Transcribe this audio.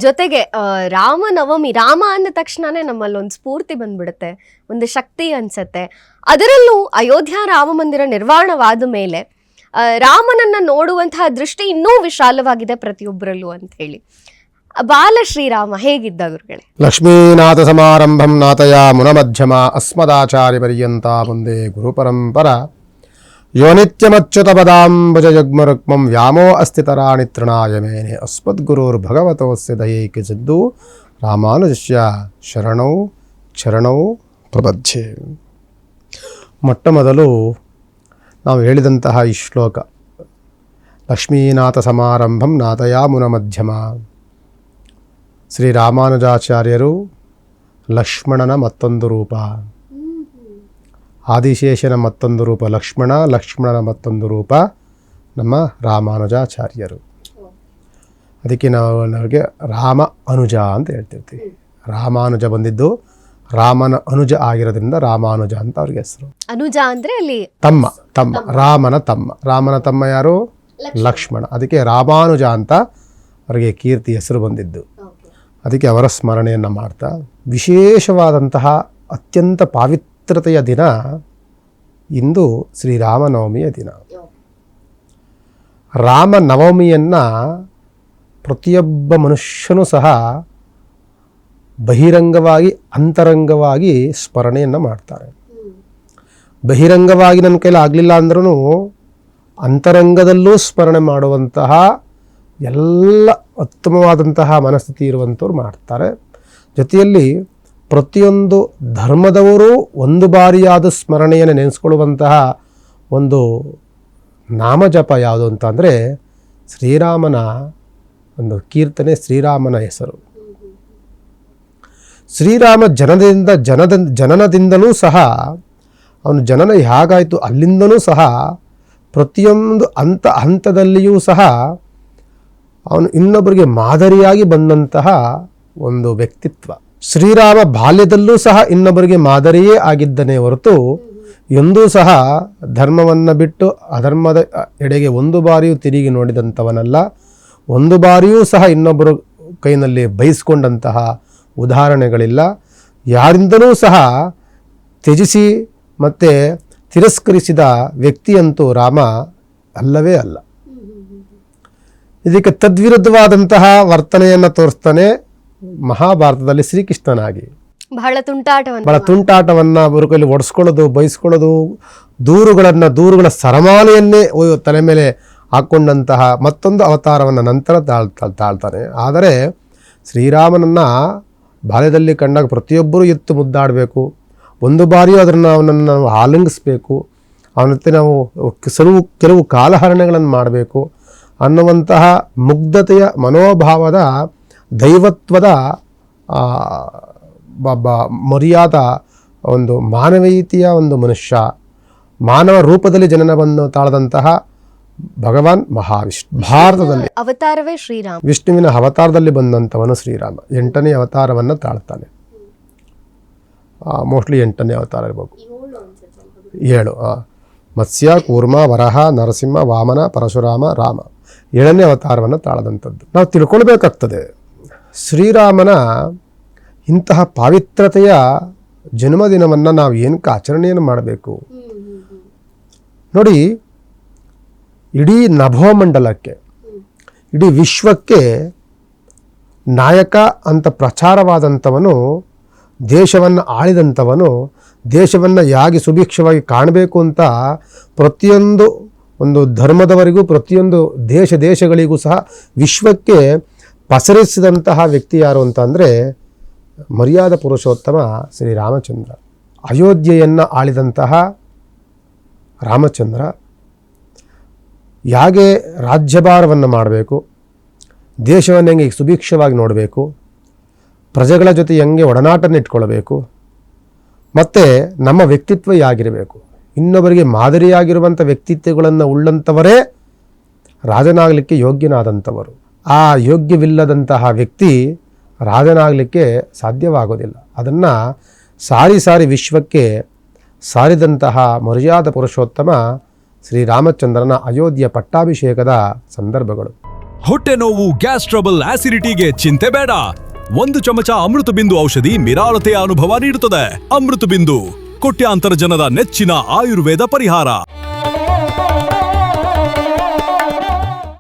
ಜೊತೆಗೆ ರಾಮನವಮಿ, ರಾಮ ಅಂದ ತಕ್ಷಣನೇ ನಮ್ಮಲ್ಲಿ ಒಂದು ಸ್ಫೂರ್ತಿ ಬಂದ್ಬಿಡುತ್ತೆ, ಒಂದು ಶಕ್ತಿ ಅನ್ಸತ್ತೆ. ಅದರಲ್ಲೂ ಅಯೋಧ್ಯ ರಾಮ ಮಂದಿರ ನಿರ್ಮಾಣವಾದ ಮೇಲೆ ರಾಮನನ್ನ ನೋಡುವಂತಹ ದೃಷ್ಟಿ ಇನ್ನೂ ವಿಶಾಲವಾಗಿದೆ ಪ್ರತಿಯೊಬ್ಬರಲ್ಲೂ ಅಂತ ಹೇಳಿ. ಬಾಲ ಶ್ರೀರಾಮ ಹೇಗಿದ್ದ ಗುರುಗಳೇ? ಲಕ್ಷ್ಮೀನಾಥ ಸಮಾರಂಭಂ ನಾಥಯ ಮುನಮಧ್ಯಮ ಅಸ್ಮದಾಚಾರ್ಯ ಪರ್ಯಂತ ಮುಂದೆ ಗುರು ಪರಂಪರ ಯೋ ನಿತ್ಯಮಚ್ಯುತ ಪದಾಂಬುಜ ಯುಗ್ಮರುಕ್ಮಂ ವ್ಯಾಮೋ ಅಸ್ಥಿತರಾಣಿ ತೃಣಾಯ ಮೇನೆ ಅಸ್ಮದ್ಗುರುರ್ಭಗವತೋಸ್ಯ ದಯೈಕ ಸಿದ್ದು ರಾಮಾನುಜಸ್ಯ ಶರಣೌ ಚರಣೌ ಪ್ರಪದ್ಯೆ. ಮೊಟ್ಟ ಮೊದಲು ನಾವು ಹೇಳಿದಂತಹ ಈ ಶ್ಲೋಕ, ಲಕ್ಷ್ಮೀನಾಥ ಸಮಾರಂಭಂ ನಾಥಯ ಮುನಮಧ್ಯಮ, ಶ್ರೀರಾಮಾನುಜಾಚಾರ್ಯರು ಲಕ್ಷ್ಮಣನ ಮತ್ತೊಂದು ರೂಪ, ಆದಿಶೇಷನ ಮತ್ತೊಂದು ರೂಪ ಲಕ್ಷ್ಮಣ, ಲಕ್ಷ್ಮಣನ ಮತ್ತೊಂದು ರೂಪ ನಮ್ಮ ರಾಮಾನುಜಾಚಾರ್ಯರು. ಅದಕ್ಕೆ ನಾವು ನಮಗೆ ರಾಮ ಅನುಜ ಅಂತ ಹೇಳ್ತಿರ್ತೀವಿ. ರಾಮಾನುಜ ಬಂದಿದ್ದು ರಾಮನ ಅನುಜ ಆಗಿರೋದ್ರಿಂದ ರಾಮಾನುಜ ಅಂತ ಅವ್ರಿಗೆ ಹೆಸರು. ಅನುಜ ಅಂದ್ರೆ ಅಲ್ಲಿ ತಮ್ಮ, ರಾಮನ ತಮ್ಮ. ರಾಮನ ತಮ್ಮ ಯಾರು? ಲಕ್ಷ್ಮಣ. ಅದಕ್ಕೆ ರಾಮಾನುಜ ಅಂತ ಅವರಿಗೆ ಕೀರ್ತಿ ಹೆಸರು ಬಂದಿದ್ದು. ಅದಕ್ಕೆ ಅವರ ಸ್ಮರಣೆಯನ್ನು ಮಾಡ್ತಾ, ವಿಶೇಷವಾದಂತಹ ಅತ್ಯಂತ ಪಾವಿತ್ರತೆಯ ದಿನ ಇಂದು ಶ್ರೀರಾಮನವಮಿಯ ದಿನ. ರಾಮನವಮಿಯನ್ನು ಪ್ರತಿಯೊಬ್ಬ ಮನುಷ್ಯನೂ ಸಹ ಬಹಿರಂಗವಾಗಿ ಅಂತರಂಗವಾಗಿ ಸ್ಮರಣೆಯನ್ನು ಮಾಡ್ತಾರೆ. ಬಹಿರಂಗವಾಗಿ ನನ್ನ ಕೈಲಿ ಆಗಲಿಲ್ಲ ಅಂದ್ರೂ ಅಂತರಂಗದಲ್ಲೂ ಸ್ಮರಣೆ ಮಾಡುವಂತಹ ಎಲ್ಲ ಉತ್ತಮವಾದಂತಹ ಮನಸ್ಥಿತಿ ಇರುವಂಥವ್ರು ಮಾಡ್ತಾರೆ. ಜೊತೆಯಲ್ಲಿ ಪ್ರತಿಯೊಂದು ಧರ್ಮದವರು ಒಂದು ಬಾರಿಯಾದ ಸ್ಮರಣೆಯನ್ನು ನೆನೆಸ್ಕೊಳ್ಳುವಂತಹ ಒಂದು ನಾಮಜಪ ಯಾವುದು ಅಂತ ಅಂದರೆ ಶ್ರೀರಾಮನ ಒಂದು ಕೀರ್ತನೆ, ಶ್ರೀರಾಮನ ಹೆಸರು. ಶ್ರೀರಾಮ ಜನನದಿಂದಲೂ ಸಹ ಅವನು ಜನನ ಹೇಗಾಯಿತು ಅಲ್ಲಿಂದಲೂ ಸಹ ಪ್ರತಿಯೊಂದು ಹಂತದಲ್ಲಿಯೂ ಸಹ ಅವನು ಇನ್ನೊಬ್ಬರಿಗೆ ಮಾದರಿಯಾಗಿ ಬಂದಂತಹ ಒಂದು ವ್ಯಕ್ತಿತ್ವ. ಶ್ರೀರಾಮ ಬಾಲ್ಯದಲ್ಲೂ ಸಹ ಇನ್ನೊಬ್ಬರಿಗೆ ಮಾದರಿಯೇ ಆಗಿದ್ದನೇ ಹೊರತು ಎಂದೂ ಸಹ ಧರ್ಮವನ್ನು ಬಿಟ್ಟು ಅಧರ್ಮದ ಎಡೆಗೆ ಒಂದು ಬಾರಿಯೂ ತಿರುಗಿ ನೋಡಿದಂಥವನಲ್ಲ. ಒಂದು ಬಾರಿಯೂ ಸಹ ಇನ್ನೊಬ್ಬರು ಕೈನಲ್ಲಿ ಬಯಸ್ಕೊಂಡಂತಹ ಉದಾಹರಣೆಗಳಿಲ್ಲ. ಯಾರಿಂದಲೂ ಸಹ ತ್ಯಜಿಸಿ ಮತ್ತು ತಿರಸ್ಕರಿಸಿದ ವ್ಯಕ್ತಿಯಂತೂ ರಾಮ ಅಲ್ಲವೇ ಅಲ್ಲ. ಇದಕ್ಕೆ ತದ್ವಿರುದ್ಧವಾದಂತಹ ವರ್ತನೆಯನ್ನು ತೋರಿಸ್ತಾನೆ ಮಹಾಭಾರತದಲ್ಲಿ ಶ್ರೀಕೃಷ್ಣನಾಗಿ. ಬಹಳ ತುಂಟಾಟವನ್ನು ಅವರ ಕೈಲಿ ಒಡಿಸ್ಕೊಳ್ಳೋದು, ಬಯಸ್ಕೊಳ್ಳೋದು, ದೂರುಗಳ ಸರಮಾಲೆಯನ್ನೇ ತಲೆ ಮೇಲೆ ಹಾಕ್ಕೊಂಡಂತಹ ಮತ್ತೊಂದು ಅವತಾರವನ್ನು ನಂತರ ತಾಳ್ತಾನೆ. ಆದರೆ ಶ್ರೀರಾಮನನ್ನು ಬಾಲ್ಯದಲ್ಲಿ ಕಂಡಾಗ ಪ್ರತಿಯೊಬ್ಬರೂ ಎತ್ತು ಮುದ್ದಾಡಬೇಕು, ಒಂದು ಬಾರಿಯೂ ಅವನನ್ನು ನಾವು ಆಲಿಂಗಿಸ್ಬೇಕು, ಅವನ ಜೊತೆ ನಾವು ಕೆಲವು ಕಾಲಹರಣಗಳನ್ನು ಮಾಡಬೇಕು ಅನ್ನುವಂತಹ ಮುಗ್ಧತೆಯ ಮನೋಭಾವದ ದೈವತ್ವದ ಮರ್ಯಾದ ಒಂದು ಮಾನವೀಯತೆಯ ಒಂದು ಮನುಷ್ಯ, ಮಾನವ ರೂಪದಲ್ಲಿ ಜನನವನ್ನು ತಾಳದಂತಹ ಭಗವಾನ್ ಮಹಾವಿಷ್ಣು. ಭಾರತದಲ್ಲಿ ಅವತಾರವೇ ಶ್ರೀರಾಮ, ವಿಷ್ಣುವಿನ ಅವತಾರದಲ್ಲಿ ಬಂದಂಥವನು ಶ್ರೀರಾಮ. 8ನೇ ಅವತಾರವನ್ನು ತಾಳ್ತಾನೆ. ಮೋಸ್ಟ್ಲಿ 8ನೇ ಅವತಾರ ಇರಬೇಕು. 7 ಮತ್ಸ್ಯ, ಕೂರ್ಮ, ವರಹ, ನರಸಿಂಹ, ವಾಮನ, ಪರಶುರಾಮ, ರಾಮ. 7ನೇ ಅವತಾರವನ್ನು ತಾಳದಂಥದ್ದು ನಾವು ತಿಳ್ಕೊಳ್ಬೇಕಾಗ್ತದೆ. ಶ್ರೀರಾಮನ ಇಂತಹ ಪಾವಿತ್ರತೆಯ ಜನ್ಮದಿನವನ್ನು ನಾವು ಏನಕ್ಕೆ ಆಚರಣೆಯನ್ನು ಮಾಡಬೇಕು ನೋಡಿ. ಇಡೀ ನಭೋಮಂಡಲಕ್ಕೆ, ಇಡೀ ವಿಶ್ವಕ್ಕೆ ನಾಯಕ ಅಂತ ಪ್ರಚಾರವಾದಂಥವನು, ದೇಶವನ್ನು ಆಳಿದಂಥವನು, ದೇಶವನ್ನು ಹೇಗೆ ಸುಭಿಕ್ಷವಾಗಿ ಕಾಣಬೇಕು ಅಂತ ಪ್ರತಿಯೊಂದು ಒಂದು ಧರ್ಮದವರಿಗೂ, ಪ್ರತಿಯೊಂದು ದೇಶಗಳಿಗೂ ಸಹ ವಿಶ್ವಕ್ಕೆ ಪಸರಿಸಿದಂತಹ ವ್ಯಕ್ತಿ ಯಾರು ಅಂತ ಅಂದರೆ ಮರ್ಯಾದ ಪುರುಷೋತ್ತಮ ಶ್ರೀರಾಮಚಂದ್ರ. ಅಯೋಧ್ಯೆಯನ್ನು ಆಳಿದಂತಹ ರಾಮಚಂದ್ರ ಹೇಗೆ ರಾಜ್ಯಭಾರವನ್ನು ಮಾಡಬೇಕು, ದೇಶವನ್ನು ಹೆಂಗೆ ಸುಭಿಕ್ಷವಾಗಿ ನೋಡಬೇಕು, ಪ್ರಜೆಗಳ ಜೊತೆ ಹೆಂಗೆ ಒಡನಾಟನ ಇಟ್ಕೊಳ್ಬೇಕು, ಮತ್ತು ನಮ್ಮ ವ್ಯಕ್ತಿತ್ವ ಹೇಗಿರಬೇಕು, ಇನ್ನೊಬ್ಬರಿಗೆ ಮಾದರಿಯಾಗಿರುವಂಥ ವ್ಯಕ್ತಿತ್ವಗಳನ್ನು ಉಳ್ಳಂಥವರೇ ರಾಜನಾಗಲಿಕ್ಕೆ ಯೋಗ್ಯನಾದಂಥವರು. ಆ ಯೋಗ್ಯವಿಲ್ಲದಂತಹ ವ್ಯಕ್ತಿ ರಾಜನಾಗಲಿಕ್ಕೆ ಸಾಧ್ಯವಾಗೋದಿಲ್ಲ. ಅದನ್ನು ಸಾರಿ ವಿಶ್ವಕ್ಕೆ ಸಾರಿದಂತಹ ಮರ್ಯಾದ ಪುರುಷೋತ್ತಮ ಶ್ರೀರಾಮಚಂದ್ರನ ಅಯೋಧ್ಯೆಯ ಪಟ್ಟಾಭಿಷೇಕದ ಸಂದರ್ಭಗಳು. ಹೊಟ್ಟೆ ನೋವು, ಗ್ಯಾಸ್ ಟ್ರಬಲ್, ಆಸಿಡಿಟಿಗೆ ಚಿಂತೆ ಬೇಡ. 1 ಚಮಚ ಅಮೃತ ಬಿಂದು ಔಷಧಿ ನಿರಾಳತೆಯ ಅನುಭವ ನೀಡುತ್ತದೆ. ಅಮೃತ ಬಿಂದು, ಕೋಟ್ಯಾಂತರ ಜನರ ನೆಚ್ಚಿನ ಆಯುರ್ವೇದ ಪರಿಹಾರ.